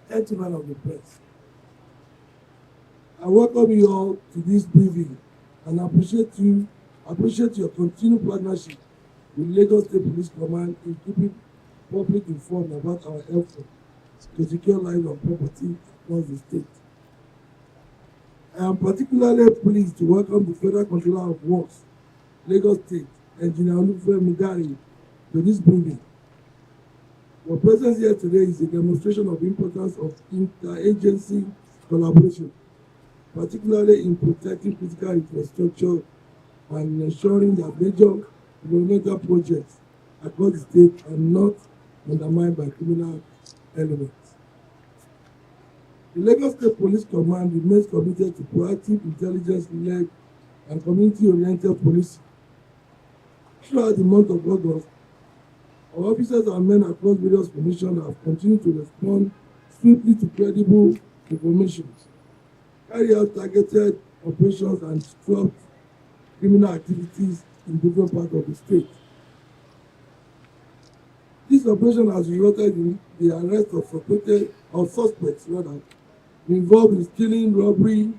gentlemen of the press, I welcome you all to this briefing and appreciate your continued partnership with Lagos State Police Command in keeping public informed about our efforts to secure lives and property across the state. I am particularly pleased to welcome the Federal Controller of Works, Lagos State, Engineer Oluwade, to this briefing. Your presence here today is a demonstration of the importance of interagency collaboration, particularly in protecting critical infrastructure and ensuring that major environmental projects across the state are not undermined by criminal elements. The Lagos State Police Command remains committed to proactive, intelligence-led, and community-oriented policing. Throughout the month of August, our officers and men across various formations have continued to respond swiftly to credible information, carry out targeted operations, and disrupt criminal activities in different parts of the state. This operation has resulted in the arrest of suspects involved in stealing, robbery,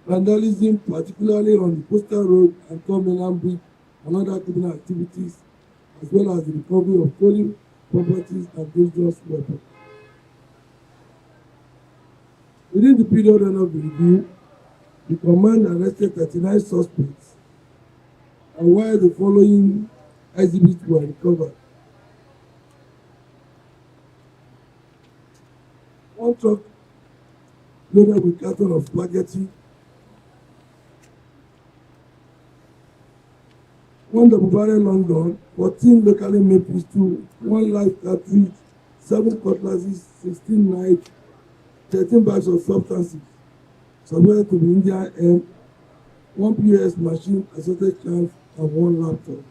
vandalism, particularly on the Coastal Road and Tom Bridge, and other criminal activities, as well as the recovery of stolen properties and dangerous weapons. Within the period under review, the command arrested 39 suspects, and while the following exhibits were recovered: one truck loaded with carton of spaghetti, one double-barrel long gun, 14 locally made pistols, 1 live cartridge, 7 cutlasses, 16 knives, 13 bags of substances subject to the Indian M, 1 POS machine, assorted cans, and 1 laptop.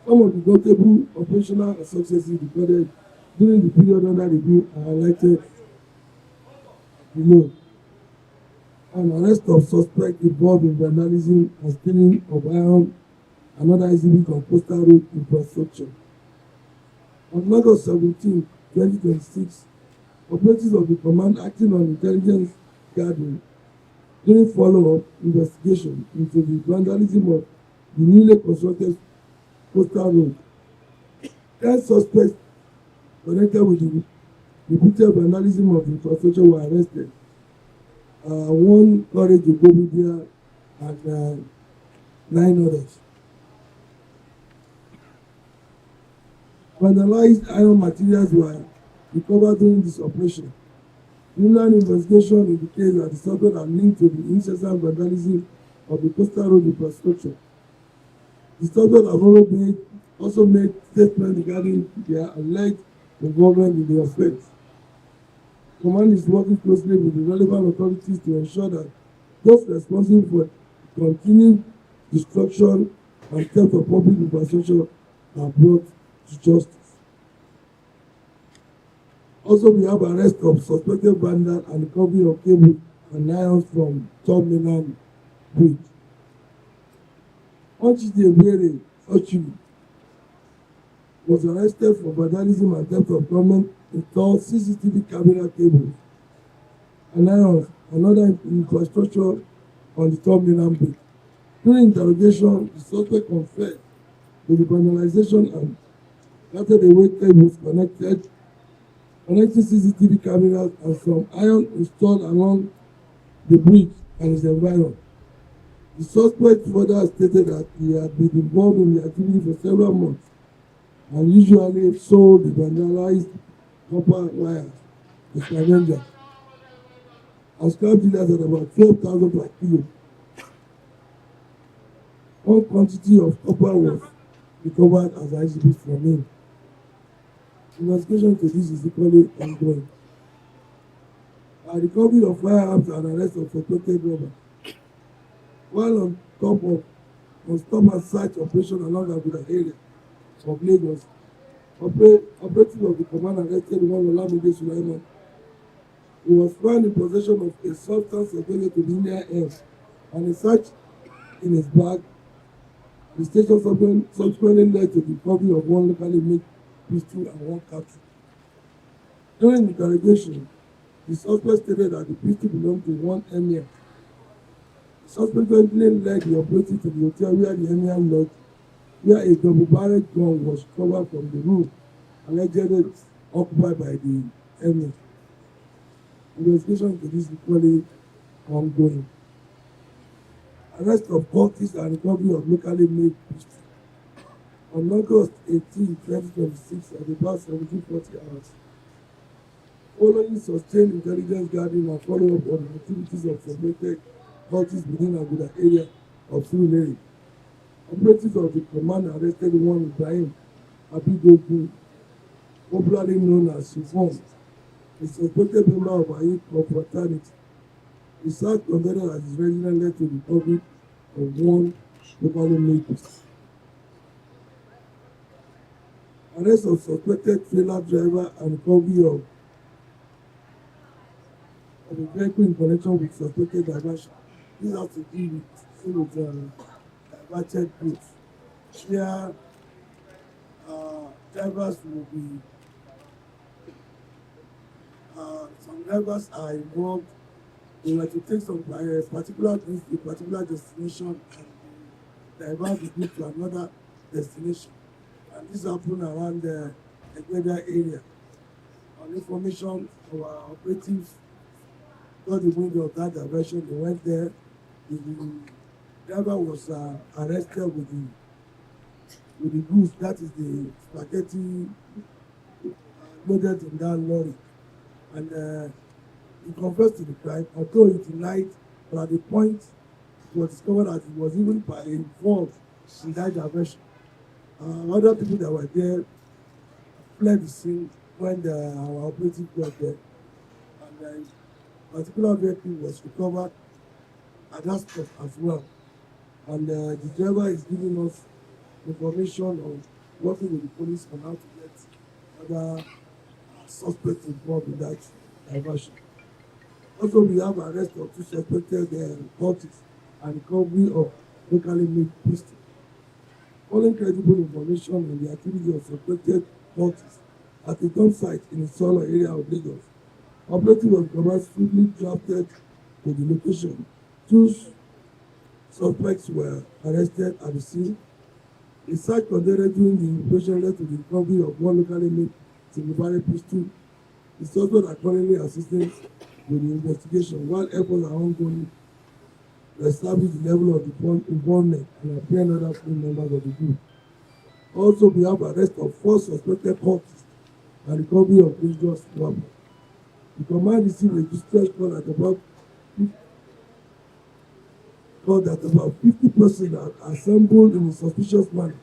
Some of the notable operational successes recorded during the period under review are highlighted below. An arrest of suspect involved in vandalism and stealing of iron and other exhibits on Coastal Road infrastructure. On August 17, 2026, operatives of the command acting on intelligence gathering during follow-up investigation into the vandalism of the newly constructed Coastal Road. 10 suspects connected with the repeated vandalism of the infrastructure were arrested. 1 Courage Ogobidia and 9 others. Vandalized iron materials were recovered during this operation. Criminal investigation indicates that the suspects are linked to the incessant vandalism of the Coastal Road infrastructure. The suspects have also made statements regarding their alleged involvement in the offense. The command is working closely with the relevant authorities to ensure that those responsible for continued destruction and theft of public infrastructure are brought to justice. Also, we have arrest of suspected vandals and recovery of cables and irons from Tom Bridge. Iroele was arrested for vandalism and theft of government installed CCTV camera cables and irons and other infrastructure on the Tom Bridge. During interrogation, the suspect confessed to the vandalization and carted away cables connecting CCTV cameras and some iron installed along the bridge and its environment. The suspect further stated that he had been involved in the activity for several months and usually sold the vandalized copper wires to scavengers and scrap dealers at about 12,000 per kilo. One quantity of copper was recovered as exhibit from him. Investigation to this is equally ongoing. A recovery of firearms and arrest of suspected robbers. While on stop and search operation along the area of Lagos, operatives of the command arrested one Olawale. He was found in possession of a substance subject to the Indian M, and a search in his bag. The station subsequently led to the recovery of 1 locally made pistol and 1 cartridge. During the interrogation, the suspect stated that the pistol belonged to one emir. The suspect eventually led the operative to the hotel where the emir lodged, where a double-barreled gun was recovered from the room allegedly occupied by the emir. Investigation into this is equally ongoing. Arrest of cultists and recovery of locally made pistol. On August 18, 2026, at about 17:40 hours, following sustained intelligence gathering and follow-up on the activities of suspected cultists within Aguda area of Surulere, operatives of the command arrested one Ibrahim Abidogun, popularly known as SYMFONI, a suspected member of Ayi confraternity. The search conducted at his residence led to the recovery of one locally made pistol. Arrest of suspected trailer driver and recovery of a vehicle in connection with suspected diversion. This has to do with diverted goods, where drivers will be, some drivers are involved. They were to take some particular goods to a particular destination and divert the goods to another destination. And this happened around the Egbeda area. On information, our operatives got the window of that diversion. They went there. The driver was arrested with the goods, that is the spaghetti loaded in that lorry. And he confessed to the crime, although he denied, but at the point it was discovered that he was even involved in that diversion. Other people that were there fled the scene when our operative got there. And a particular vehicle was recovered at that spot as well. And the driver is giving us information on working with the police on how to get other suspects involved in that diversion. Also, we have arrest of two suspected cultists and recovery of locally made pistol. Following credible information on the activity of suspected cultists at a dump site in the Solo area of Lagos, operative of command swiftly drafted to the location. Two suspects were arrested at the scene. A search conducted during the operation led to the recovery of one locally made single-barrel pistol. The suspects are currently assisting with the investigation, while efforts are ongoing to establish the level of the involvement and apprehend other full members of the group. Also, we have arrest of 4 suspected cultists and recovery of dangerous weapons. The command received a distress call that about 50 persons are assembled in a suspicious manner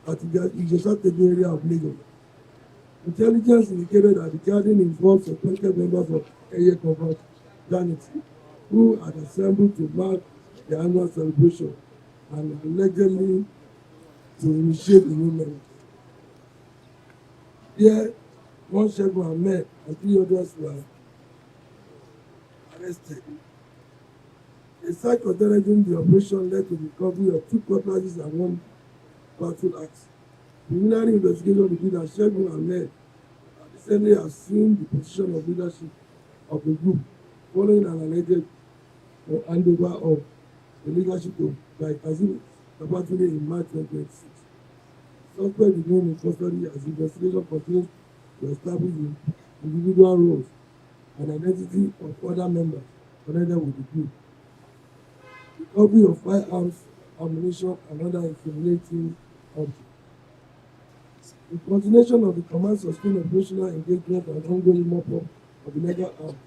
at the Ijesha area of Lagos. Intelligence indicated that the gathering involved suspected members of Eye confraternity who had assembled to mark the annual celebration and allegedly to initiate the new memory. Here, one Segun Ahmed and 3 others were arrested. A search conducted during the operation led to the recovery of 2 cutlasses and 1 battle axe. Preliminary investigation revealed that Segun Ahmed recently assumed the position of leadership of the group following an alleged handover of the leadership by Kazeem Babatunde in March 2026. Suspect remain in custody as investigation continues to establish the individual roles and identity of other members connected with the group. Recovery of firearms, ammunition, and other incriminating objects. In continuation of the command sustained operational engagement and ongoing mop-up of illegal arms,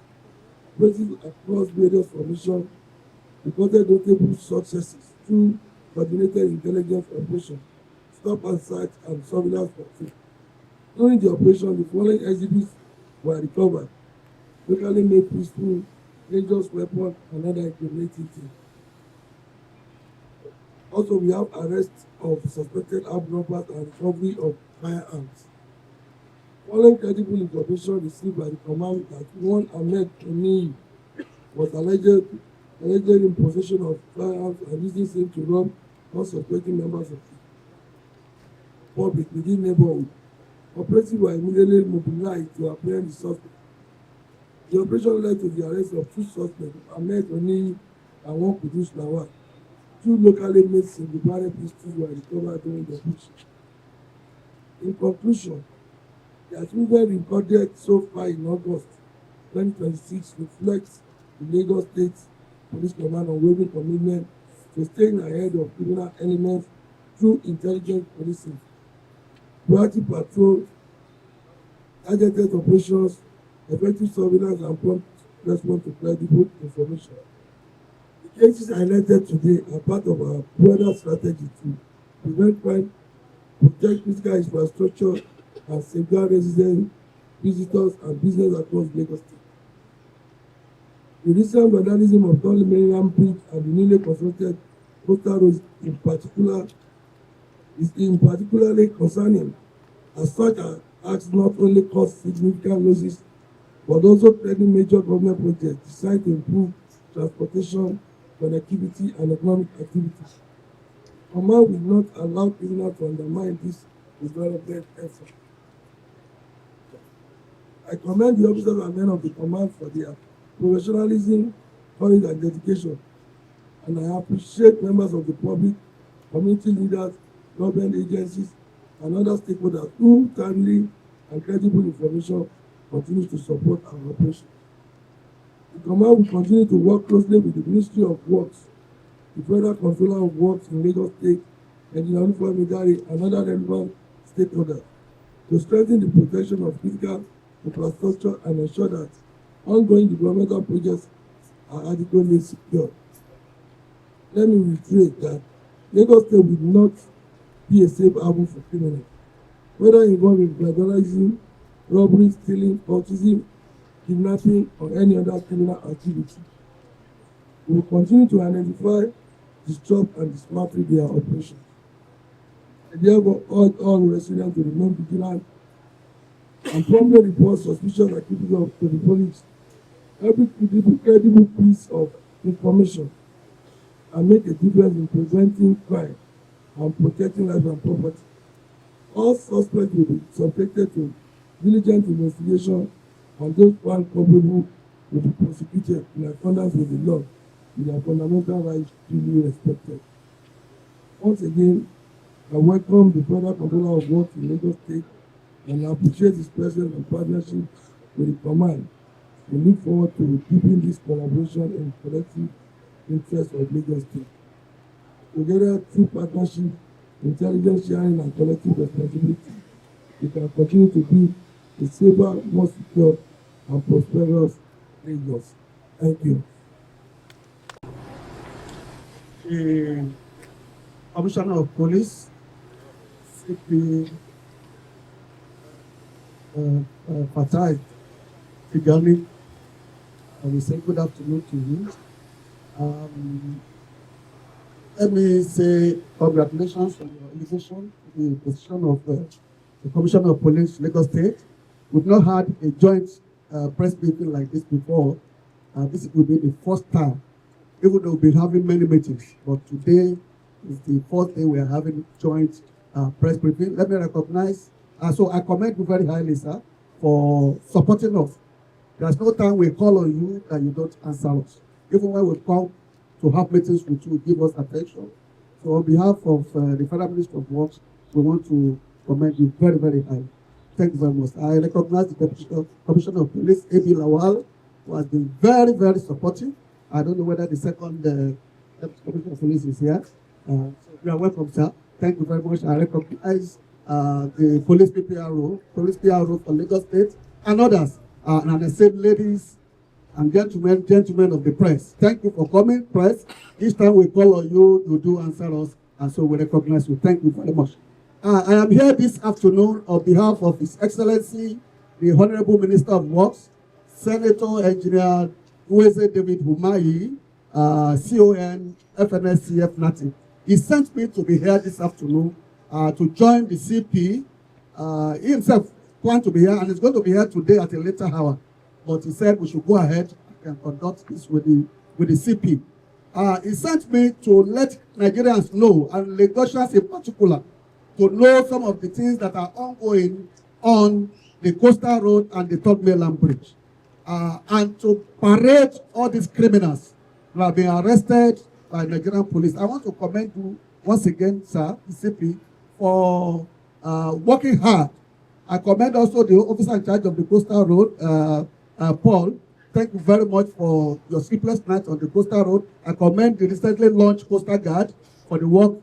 operatives across various formations reported notable successes through coordinated intelligence operations, stop and search, and surveillance patrol. During the operation, the following exhibits were recovered: locally made pistol, dangerous weapons, and other incriminating things. Also, we have arrest of suspected armed robbers and recovery of firearms. Following credible information received by the command that one Ahmed Oni was allegedly in possession of firearms and using same to rob unsuspecting members of the public within neighborhood. Operatives were immediately mobilized to apprehend the suspect. The operation led to the arrest of 2 suspects, Ahmed Oni and one Kudus Lawal. 2 locally made single-barrel pistols were recovered during the operation. In conclusion, the achievement recorded so far in August 2026 reflects the Lagos State Police Command unwavering commitment to staying ahead of criminal elements through intelligent policing, proactive patrol, targeted operations, effective surveillance, and prompt response to credible information. The cases highlighted today are part of our broader strategy to prevent crime, protect critical infrastructure, and safeguard residents, visitors, and business across Lagos State. The recent vandalism of Thornley Maryland Bridge and the newly constructed coastal roads is particularly concerning, as such acts not only cause significant losses but also threaten major government projects designed to improve transportation, connectivity, and economic activities. Command will not allow criminals to undermine this development effort. I commend the officers and men of the command for their professionalism, courage, and dedication, and I appreciate members of the public, community leaders, government agencies, and other stakeholders who timely and credible information continues to support our operation. The command will continue to work closely with the Ministry of Works, the Federal Controller of Works in Lagos State, Engineer Oluwade, and other relevant stakeholders to strengthen the protection of critical infrastructure and ensure that ongoing developmental projects are adequately secured. Let me reiterate that Lagos State will not be a safe haven for criminals, whether involving vandalism, robbery, stealing, cultism, kidnapping, or any other criminal activity. We will continue to identify, disrupt, and dismantle their operations. I therefore urge all residents to remain vigilant and promptly report suspicious activity to the police. Every credible piece of information and make a difference in preventing crime and protecting life and property. All suspects will be subjected to diligent investigation, and those found culpable will be prosecuted in accordance with the law, with their fundamental rights duly respected. Once again, I welcome the Federal Controller of Works in Lagos State and I appreciate his presence and partnership with the command. We look forward to deepening this collaboration in collective interest of Lagos State. Together, through partnership, intelligence sharing, and collective responsibility, we can continue to be a safer, more secure, and prosperous Lagos. Thank you. The Commissioner of Police, CP Fatai Tigani, I will say good afternoon to you. Let me say congratulations on your elevation to the position of the Commissioner of Police, Lagos State. We've not had a joint press briefing like this before. This will be the first time, even though we'll be having many meetings, but today is the fourth day we are having joint press briefing. Let me recognize, so I commend you very highly, sir, for supporting us. There's no time we call on you that you don't answer us. Even when we come to have meetings with you, give us attention. So on behalf of the Federal Ministry of Works, we want to commend you very, very highly. Thank you very much. I recognize the Deputy Commissioner of Police, A.B. Lawal, who has been very, very supportive. I don't know whether the second Deputy Commissioner of Police is here. So you are welcome, sir. Thank you very much. I recognize the Police PRO for Lagos State, and others, and the same ladies and gentlemen of the press. Thank you for coming, press. Each time we call on you, you do answer us, and so we recognize you. Thank you very much. I am here this afternoon on behalf of His Excellency, the Honorable Minister of Works, Senator Engineer Uweze David Humayi, CON, FNSCF Nati. He sent me to be here this afternoon to join the CP. He himself planned to be here and is going to be here today at a later hour. But he said we should go ahead and conduct this with the CP. He sent me to let Nigerians know, and Lagosians in particular, to know some of the things that are ongoing on the coastal road and the third mainland bridge, and to parade all these criminals who have been arrested by Nigerian police. I want to commend you once again, sir, CP, for working hard. I commend also the officer in charge of the coastal road, Paul. Thank you very much for your sleepless nights on the coastal road. I commend the recently launched Coastal Guard for the work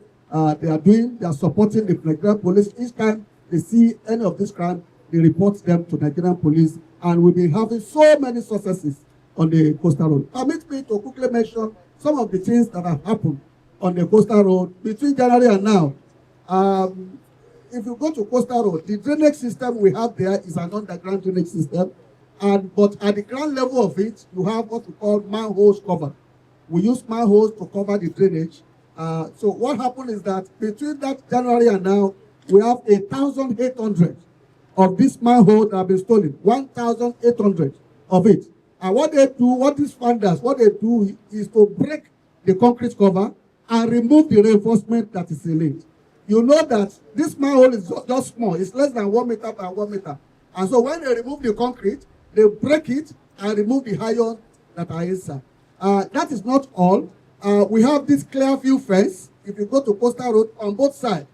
they are doing. They are supporting the Nigerian police. Each time they see any of this crime, they report them to Nigerian police. And we've been having so many successes on the coastal road. Permit me to quickly mention some of the things that have happened on the coastal road between January and now. If you go to coastal road, the drainage system we have there is an underground drainage system. But at the ground level of it, you have what we call manholes covered. We use manholes to cover the drainage. So what happened is that between that January and now, we have 1,800 of this manhole that have been stolen. 1,800 of it. And what they do, what these Vandals, what they do is to break the concrete cover and remove the reinforcement that is in it. You know that this manhole is just small. It's less than 1 meter by 1 meter. And so when they remove the concrete, they break it and remove the iron that are inside. That is not all. We have this clear view fence. If you go to coastal road on both sides,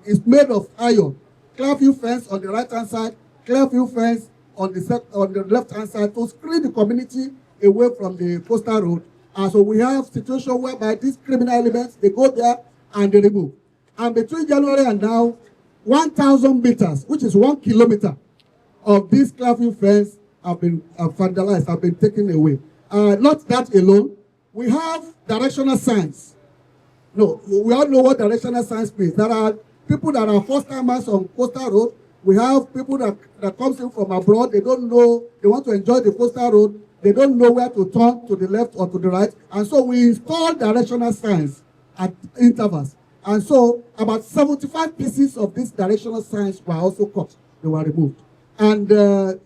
it's made of iron. Clear view fence on the right hand side, clear view fence on the left hand side to screen the community away from the coastal road. So we have situation whereby these criminal elements, they go there and they remove. And between January and now, 1,000 meters, which is 1 kilometer, of this clear fence have been vandalized, have been taken away. Not that alone, we have directional signs. No, we all know what directional signs means. There are people that are first-timers on coastal road. We have people that comes in from abroad. They don't know, they want to enjoy the coastal road. They don't know where to turn, to the left or to the right. And so we install directional signs at intervals. And so about 75 pieces of these directional signs were also cut. They were removed. And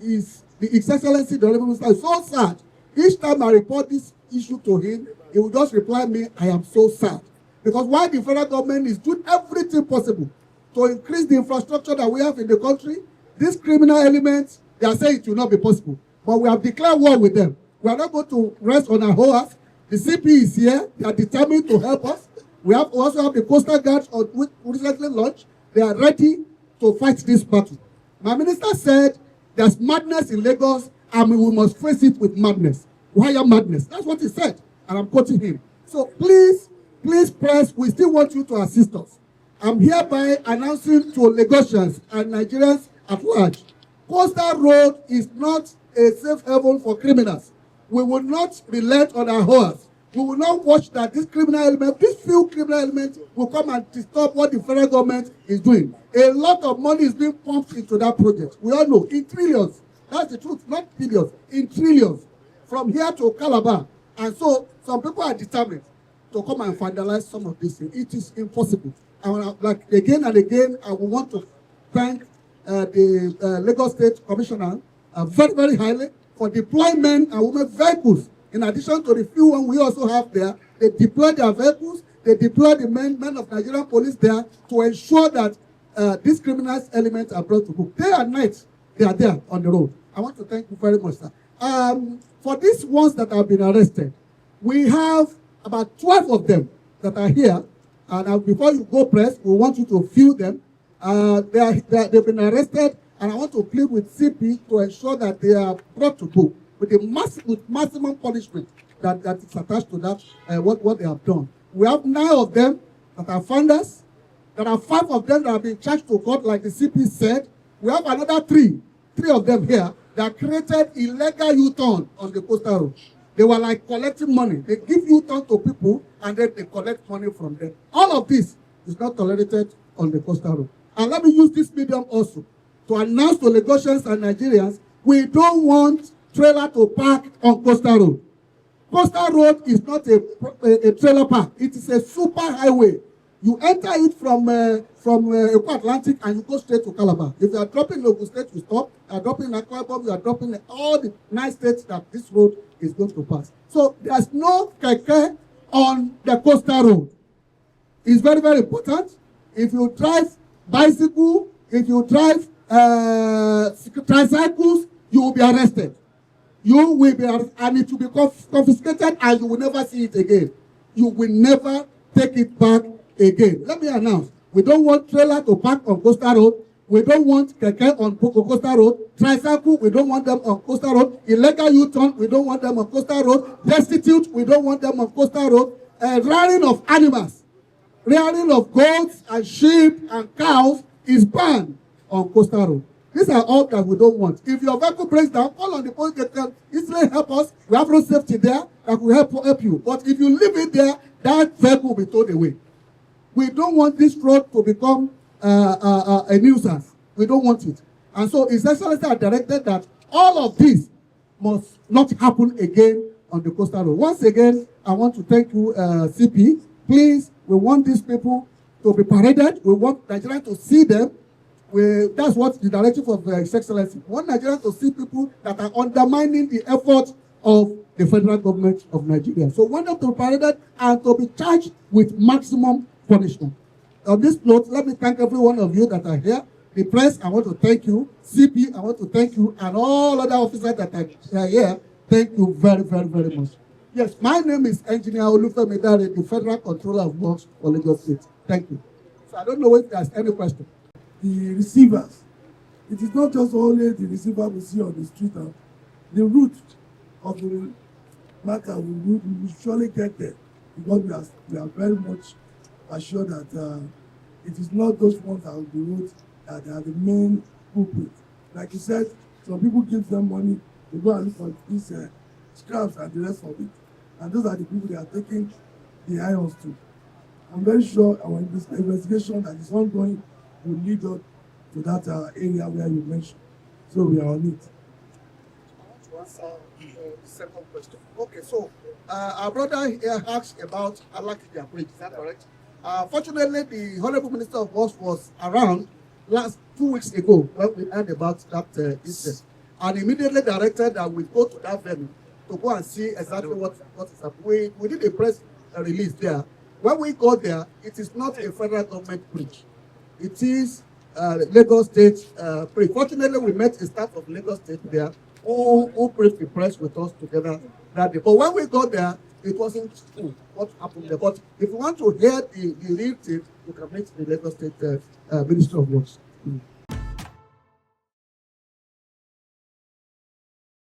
His Excellency, the Honorable Minister, is so sad. Each time I report this issue to him, he will just reply me, I am so sad. Because while the federal government is doing everything possible to increase the infrastructure that we have in the country, these criminal elements, they are saying it will not be possible. But we have declared war with them. We are not going to rest on our horse. The CP is here. They are determined to help us. We also have the Coastal Guards which recently launched. They are ready to fight this battle. My minister said there's madness in Lagos and we must face it with madness. Why madness? That's what he said. And I'm quoting him. So please, press, we still want you to assist us. I'm hereby announcing to Lagosians and Nigerians at large, Coastal Road is not a safe haven for criminals. We will not relent on our horse. We will not watch that this criminal element, these few criminal elements will come and disturb what the federal government is doing. A lot of money is being pumped into that project. We all know, in trillions. That's the truth, not billions, in trillions. From here to Calabar. And so, some people are determined to come and vandalize some of these things. It is impossible. And like again and again, I will want to thank the Lagos State Commissioner very, very highly for deploying men and women vehicles. In addition to the few ones we also have there, they deploy their vehicles, they deploy the men of Nigerian police there to ensure that these criminal elements are brought to book. Day and night, they are there on the road. I want to thank you very much, sir. For these ones that have been arrested, we have about 12 of them that are here. And before you go press, we want you to view them. They've been arrested, and I want to plead with CP to ensure that they are brought to book with maximum punishment that is attached to that, what they have done. We have 9 of them that are funders. There are 5 of them that have been charged to court, like the CP said. We have another 3 of them here that created illegal U-turn on the coastal road. They were like collecting money. They give U-turn to people and then they collect money from them. All of this is not tolerated on the coastal road. And let me use this medium also to announce to Lagosians and Nigerians, we don't want trailer to park on coastal road. Coastal road is not a trailer park. It is a super highway. You enter it from Eko Atlantic and you go straight to Calabar. If you are dropping Lagos State, you stop. You are dropping Akwa Ibom, you are dropping all the 9 states that this road is going to pass. So there's no keke on the coastal road. It's very, very important. If you drive bicycle, if you drive tricycles, you will be arrested. You will be arrested, and it will be confiscated, and you will never see it again. You will never take it back again. Let me announce, we don't want trailer to park on coastal road. We don't want keke on coastal road. Tricycle, we don't want them on coastal road. Illegal U-turn, we don't want them on coastal road. Destitute, we don't want them on coastal road. Rearing of animals, rearing of goats and sheep and cows is banned on coastal road. These are all that we don't want. If your vehicle breaks down, call on the police. They can easily help us. We have road safety there that will help you. But if you leave it there, that vehicle will be towed away. We don't want this road to become a nuisance. We don't want it. And so His Excellency has directed that all of this must not happen again on the coastal road. Once again, I want to thank you, CP. Please, we want these people to be paraded. We want Nigerians to see them. That's what the directive of His Excellency. We want Nigerians to see people that are undermining the effort of the federal government of Nigeria. So we want them to be paraded and to be charged with maximum punishment. On this note, let me thank every one of you that are here. The press, I want to thank you. CP, I want to thank you. And all other officers that are here, thank you very, very, very much. Yes, my name is Engineer Olufemidare, the Federal Controller of Works for Lagos State. Thank you. So I don't know if there's any question. The receivers, it is not just only the receiver we see on the street. The root of the matter will surely get there, because we are very much assured that it is not those ones that will be road that are the main culprit. Like you said, some people give them money to go and look for these scraps and the rest of it. And those are the people they are taking the irons to. I'm very sure our investigation that is ongoing will lead us to that area where you mentioned. So we are on it. I want to answer the second question. Okay, so our brother here asked about Alakija Bridge. Is that correct? Fortunately, the Honorable Minister of Works was around 2 weeks ago when we heard about that incident, and immediately directed that we go to that venue to go and see exactly what is happening. We did a press release there. When we got there, it is not a federal government bridge. It is Lagos State bridge. Fortunately, we met a staff of Lagos State there who briefed the press with us together that day. But when we got there, it wasn't true what happened there. But if you want to hear the real thing, you can meet the Lagos State Ministry of Works.